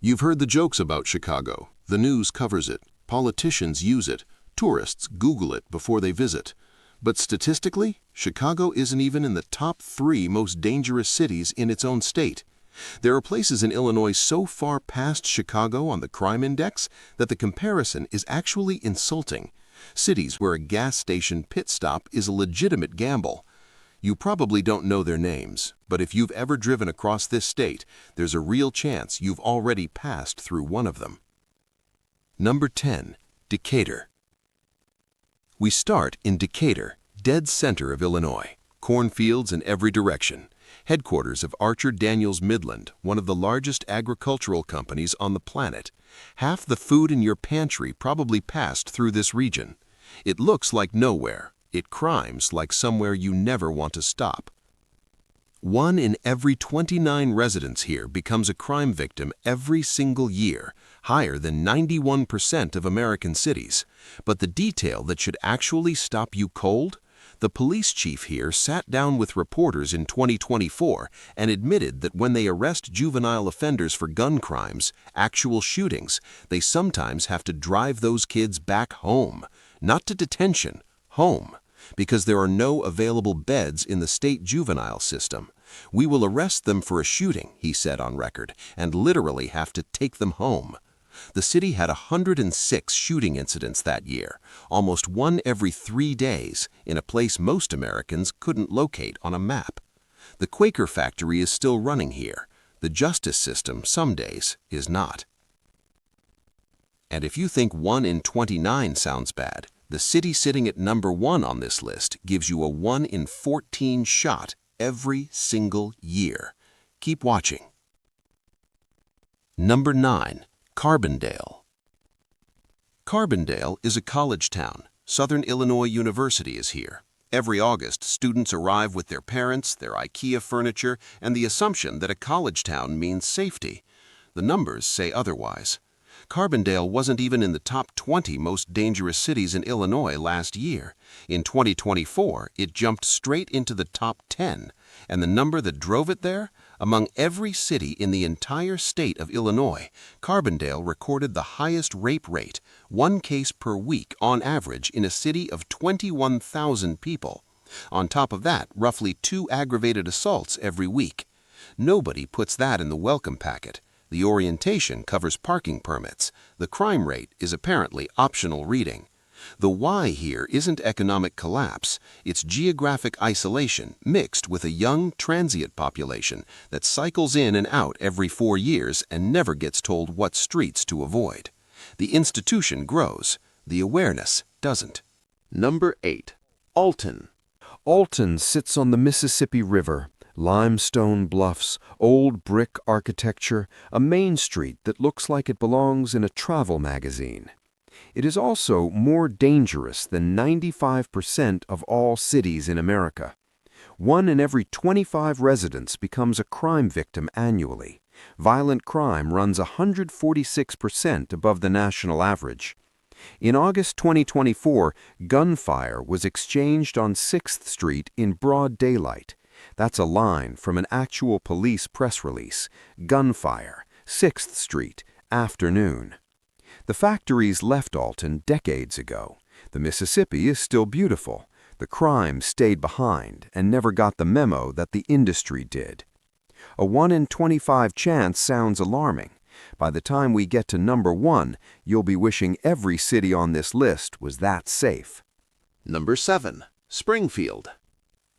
You've heard the jokes about Chicago. The news covers it. Politicians use it. Tourists Google it before they visit. But statistically, Chicago isn't even in the top 3 most dangerous cities in its own state. There are places in Illinois so far past Chicago on the crime index that the comparison is actually insulting. Cities where a gas station pit stop is a legitimate gamble. You probably don't know their names, but if you've ever driven across this state, there's a real chance you've already passed through one of them. Number 10. Decatur. We start in Decatur, dead center of Illinois. Cornfields in every direction. Headquarters of Archer Daniels Midland, one of the largest agricultural companies on the planet. Half the food in your pantry probably passed through this region. It looks like nowhere. It crimes like somewhere you never want to stop. 1 in every 29 residents here becomes a crime victim every single year, higher than 91% of American cities. But the detail that should actually stop you cold? The police chief here sat down with reporters in 2024 and admitted that when they arrest juvenile offenders for gun crimes, actual shootings, they sometimes have to drive those kids back home, not to detention, home, because there are no available beds in the state juvenile system. We will arrest them for a shooting, he said on record, and literally have to take them home. The city had 106 shooting incidents that year, almost 1 every 3 days, in a place most Americans couldn't locate on a map. The Quaker factory is still running here. The justice system, some days, is not. And if you think 1 in 29 sounds bad, the city sitting at number 1 on this list gives you a 1 in 14 shot every single year. Keep watching. Number 9. Carbondale. Carbondale is a college town. Southern Illinois University is here. Every August, students arrive with their parents, their IKEA furniture, and the assumption that a college town means safety. The numbers say otherwise. Carbondale wasn't even in the top 20 most dangerous cities in Illinois last year. In 2024, it jumped straight into the top 10, and the number that drove it there? Among every city in the entire state of Illinois, Carbondale recorded the highest rape rate, 1 case per week on average in a city of 21,000 people. On top of that, roughly 2 aggravated assaults every week. Nobody puts that in the welcome packet. The orientation covers parking permits. The crime rate is apparently optional reading. The why here isn't economic collapse, it's geographic isolation mixed with a young, transient population that cycles in and out every 4 years and never gets told what streets to avoid. The institution grows, the awareness doesn't. Number 8. Alton. Alton sits on the Mississippi River. Limestone bluffs, old brick architecture, a main street that looks like it belongs in a travel magazine. It is also more dangerous than 95% of all cities in America. 1 in every 25 residents becomes a crime victim annually. Violent crime runs 146% above the national average. In August 2024, gunfire was exchanged on 6th Street in broad daylight. That's a line from an actual police press release. Gunfire, 6th Street, afternoon. The factories left Alton decades ago. The Mississippi is still beautiful. The crime stayed behind and never got the memo that the industry did. A 1 in 25 chance sounds alarming. By the time we get to number 1, you'll be wishing every city on this list was that safe. Number 7. Springfield.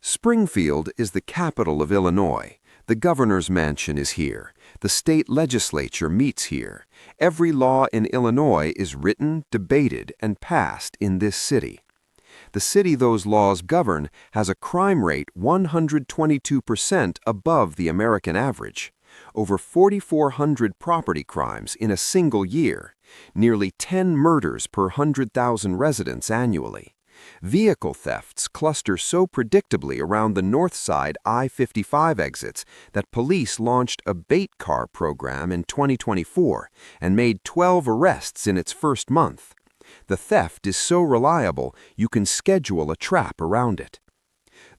Springfield is the capital of Illinois. The governor's mansion is here. The state legislature meets here. Every law in Illinois is written, debated, and passed in this city. The city those laws govern has a crime rate 122% above the American average. Over 4,400 property crimes in a single year. Nearly 10 murders per 100,000 residents annually. Vehicle thefts cluster so predictably around the north side I-55 exits that police launched a bait car program in 2024 and made 12 arrests in its first month. The theft is so reliable you can schedule a trap around it.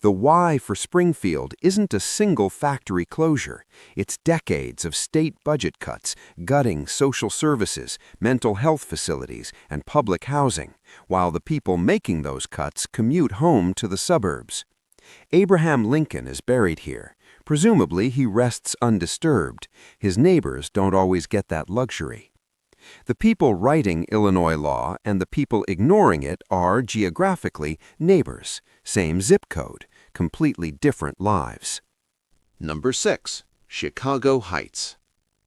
The why for Springfield isn't a single factory closure. It's decades of state budget cuts, gutting social services, mental health facilities, and public housing, while the people making those cuts commute home to the suburbs. Abraham Lincoln is buried here. Presumably, he rests undisturbed. His neighbors don't always get that luxury. The people writing Illinois law and the people ignoring it are, geographically, neighbors, same zip code, completely different lives. Number 6. Chicago Heights.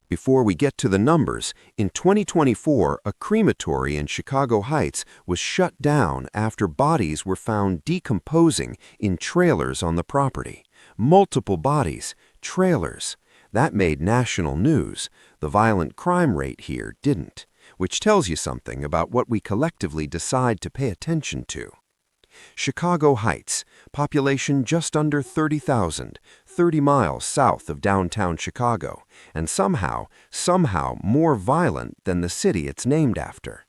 Before we get to the numbers, in 2024, a crematory in Chicago Heights was shut down after bodies were found decomposing in trailers on the property. Multiple bodies, trailers. That made national news. The violent crime rate here didn't, which tells you something about what we collectively decide to pay attention to. Chicago Heights, population just under 30,000, 30 miles south of downtown Chicago, and somehow more violent than the city it's named after.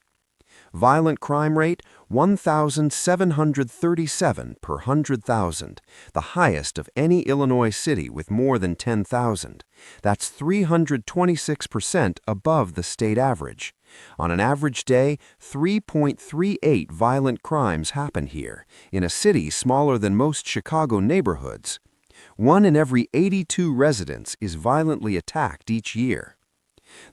Violent crime rate, 1,737 per 100,000, the highest of any Illinois city with more than 10,000. That's 326% above the state average. On an average day, 3.38 violent crimes happen here, in a city smaller than most Chicago neighborhoods. 1 in every 82 residents is violently attacked each year.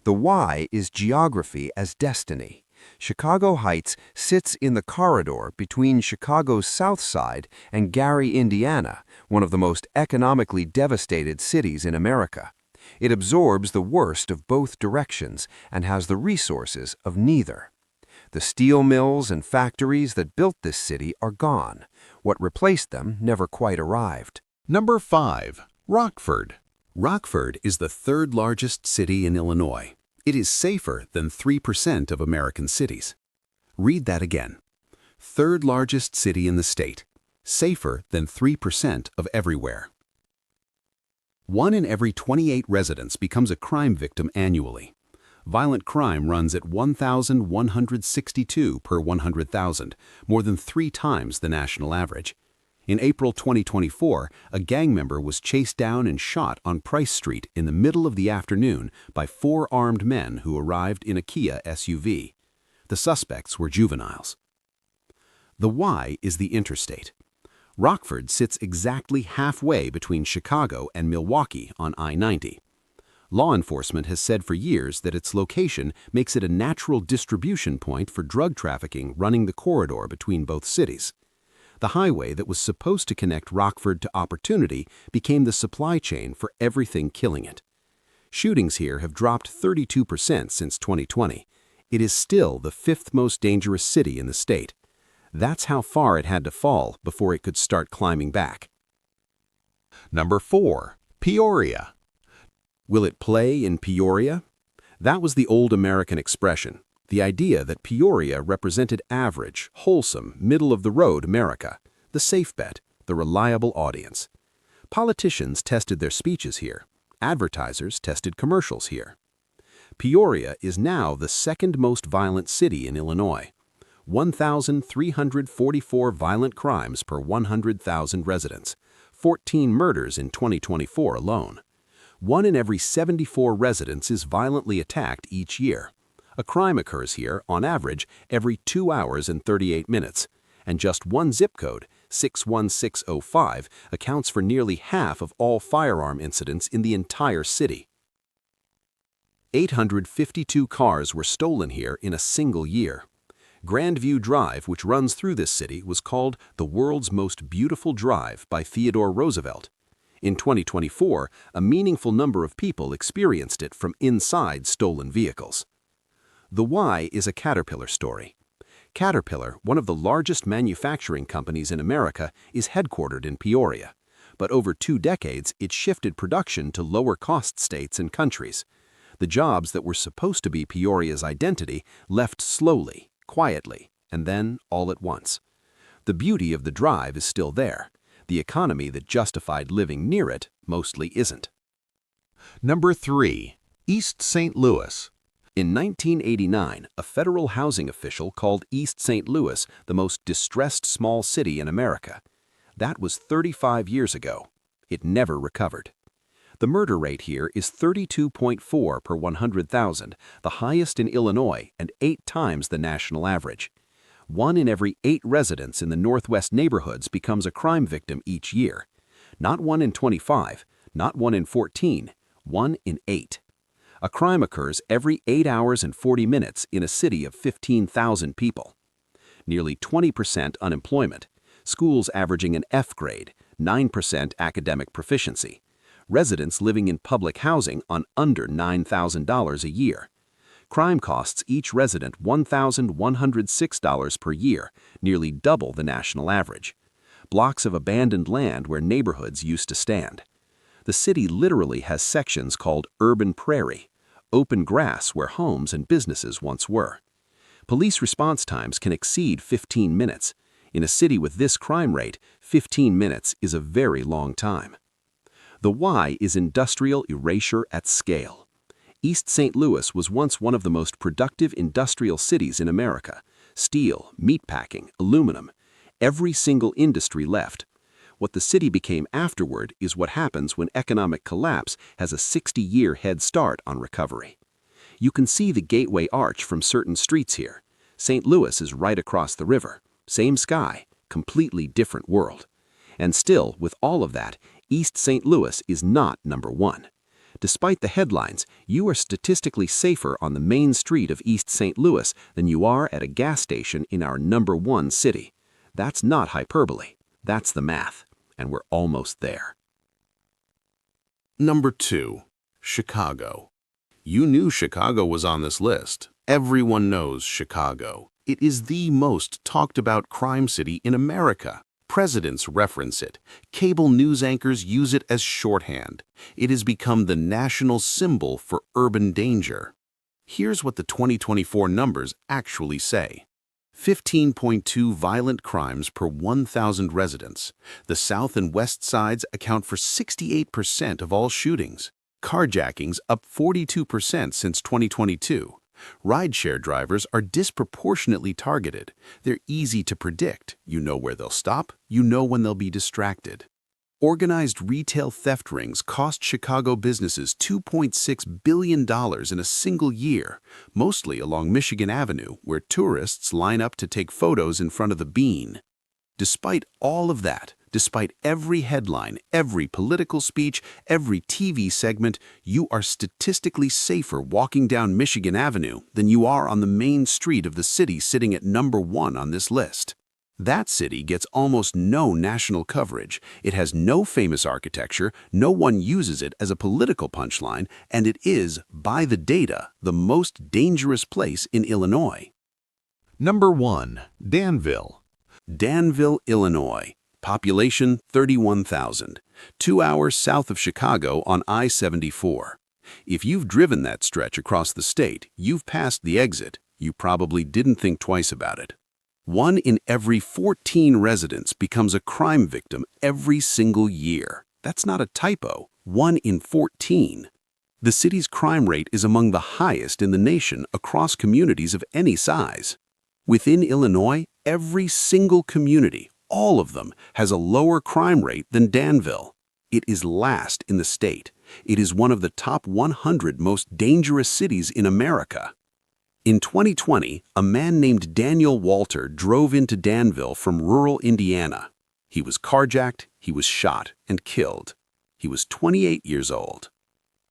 The why is geography as destiny. Chicago Heights sits in the corridor between Chicago's South Side and Gary, Indiana, one of the most economically devastated cities in America. It absorbs the worst of both directions and has the resources of neither. The steel mills and factories that built this city are gone. What replaced them never quite arrived. Number 5. Rockford. Rockford is the third largest city in Illinois. It is safer than 3% of American cities. Read that again. Third largest city in the state. Safer than 3% of everywhere. 1 in every 28 residents becomes a crime victim annually. Violent crime runs at 1,162 per 100,000, more than 3 times the national average. In April 2024, a gang member was chased down and shot on Price Street in the middle of the afternoon by 4 armed men who arrived in a Kia SUV. The suspects were juveniles. The why is the interstate. Rockford sits exactly halfway between Chicago and Milwaukee on I-90. Law enforcement has said for years that its location makes it a natural distribution point for drug trafficking running the corridor between both cities. The highway that was supposed to connect Rockford to Opportunity became the supply chain for everything killing it. Shootings here have dropped 32% since 2020. It is still the 5th most dangerous city in the state. That's how far it had to fall before it could start climbing back. Number 4. Peoria. Will it play in Peoria? That was the old American expression. The idea that Peoria represented average, wholesome, middle-of-the-road America, the safe bet, the reliable audience. Politicians tested their speeches here. Advertisers tested commercials here. Peoria is now the 2nd most violent city in Illinois. 1,344 violent crimes per 100,000 residents, 14 murders in 2024 alone. 1 in every 74 residents is violently attacked each year. A crime occurs here, on average, every 2 hours and 38 minutes, and just one zip code, 61605, accounts for nearly half of all firearm incidents in the entire city. 852 cars were stolen here in a single year. Grandview Drive, which runs through this city, was called the world's most beautiful drive by Theodore Roosevelt. In 2024, a meaningful number of people experienced it from inside stolen vehicles. The why is a Caterpillar story. Caterpillar, one of the largest manufacturing companies in America, is headquartered in Peoria. But over 2 decades, it shifted production to lower-cost states and countries. The jobs that were supposed to be Peoria's identity left slowly, quietly, and then all at once. The beauty of the drive is still there. The economy that justified living near it mostly isn't. Number 3. East St. Louis. In 1989, a federal housing official called East St. Louis the most distressed small city in America. That was 35 years ago. It never recovered. The murder rate here is 32.4 per 100,000, the highest in Illinois and 8 times the national average. 1 in every 8 residents in the Northwest neighborhoods becomes a crime victim each year. Not 1 in 25, not 1 in 14, 1 in 8. A crime occurs every 8 hours and 40 minutes in a city of 15,000 people. Nearly 20% unemployment, schools averaging an F grade, 9% academic proficiency, residents living in public housing on under $9,000 a year. Crime costs each resident $1,106 per year, nearly double the national average. Blocks of abandoned land where neighborhoods used to stand. The city literally has sections called urban prairie, open grass where homes and businesses once were. Police response times can exceed 15 minutes. In a city with this crime rate, 15 minutes is a very long time. The why is industrial erasure at scale. East St. Louis was once one of the most productive industrial cities in America. Steel, meatpacking, aluminum. Every single industry left. What the city became afterward is what happens when economic collapse has a 60-year head start on recovery. You can see the Gateway Arch from certain streets here. St. Louis is right across the river. Same sky, completely different world. And still, with all of that, East St. Louis is not number 1. Despite the headlines, you are statistically safer on the main street of East St. Louis than you are at a gas station in our number 1 city. That's not hyperbole. That's the math. And we're almost there. Number 2. Chicago. You knew Chicago was on this list. Everyone knows Chicago. It is the most talked about crime city in America. Presidents reference it. Cable news anchors use it as shorthand. It has become the national symbol for urban danger. Here's what the 2024 numbers actually say. 15.2 violent crimes per 1,000 residents. The South and West Sides account for 68% of all shootings. Carjackings up 42% since 2022. Rideshare drivers are disproportionately targeted. They're easy to predict. You know where they'll stop. You know when they'll be distracted. Organized retail theft rings cost Chicago businesses $2.6 billion in a single year, mostly along Michigan Avenue, where tourists line up to take photos in front of the Bean. Despite all of that, despite every headline, every political speech, every TV segment, you are statistically safer walking down Michigan Avenue than you are on the main street of the city sitting at number 1 on this list. That city gets almost no national coverage. It has no famous architecture, no one uses it as a political punchline, and it is, by the data, the most dangerous place in Illinois. Number 1. Danville. Danville, Illinois. Population 31,000. 2 hours south of Chicago on I-74. If you've driven that stretch across the state, you've passed the exit. You probably didn't think twice about it. 1 in every 14 residents becomes a crime victim every single year. That's not a typo. 1 in 14. The city's crime rate is among the highest in the nation across communities of any size. Within Illinois, every single community, all of them, has a lower crime rate than Danville. It is last in the state. It is one of the top 100 most dangerous cities in America. In 2020, a man named Daniel Walter drove into Danville from rural Indiana. He was carjacked, he was shot, and killed. He was 28 years old.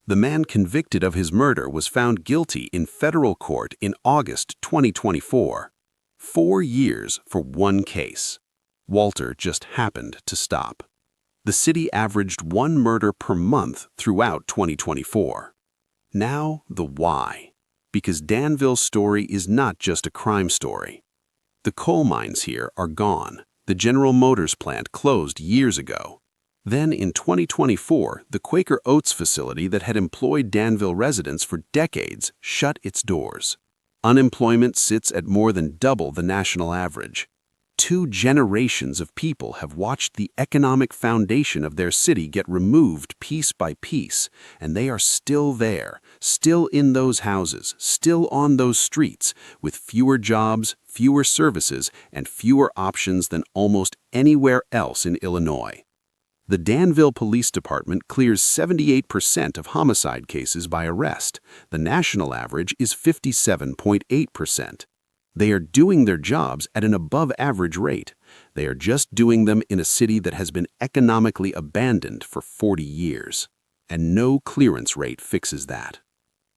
The man convicted of his murder was found guilty in federal court in August 2024. 4 years for one case. Walter just happened to stop. The city averaged 1 murder per month throughout 2024. Now, the why. Because Danville's story is not just a crime story. The coal mines here are gone. The General Motors plant closed years ago. Then in 2024, the Quaker Oats facility that had employed Danville residents for decades shut its doors. Unemployment sits at more than double the national average. 2 generations of people have watched the economic foundation of their city get removed piece by piece, and they are still there, still in those houses, still on those streets, with fewer jobs, fewer services, and fewer options than almost anywhere else in Illinois. The Danville Police Department clears 78% of homicide cases by arrest. The national average is 57.8%. They are doing their jobs at an above-average rate. They are just doing them in a city that has been economically abandoned for 40 years. And no clearance rate fixes that.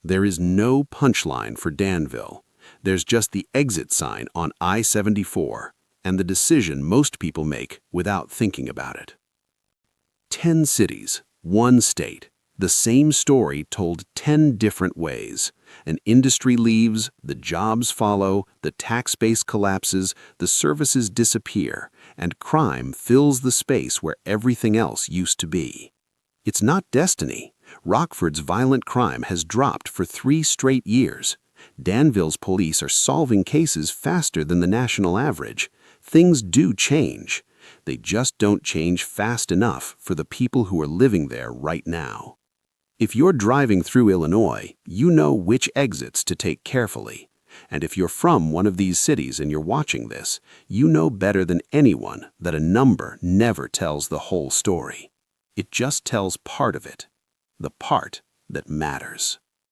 There is no punchline for Danville. There's just the exit sign on I-74 and the decision most people make without thinking about it. 10 cities, 1 state, the same story told 10 different ways. An industry leaves, the jobs follow, the tax base collapses, the services disappear, and crime fills the space where everything else used to be. It's not destiny. Rockford's violent crime has dropped for 3 straight years. Danville's police are solving cases faster than the national average. Things do change. They just don't change fast enough for the people who are living there right now. If you're driving through Illinois, you know which exits to take carefully. And if you're from one of these cities and you're watching this, you know better than anyone that a number never tells the whole story. It just tells part of it, the part that matters.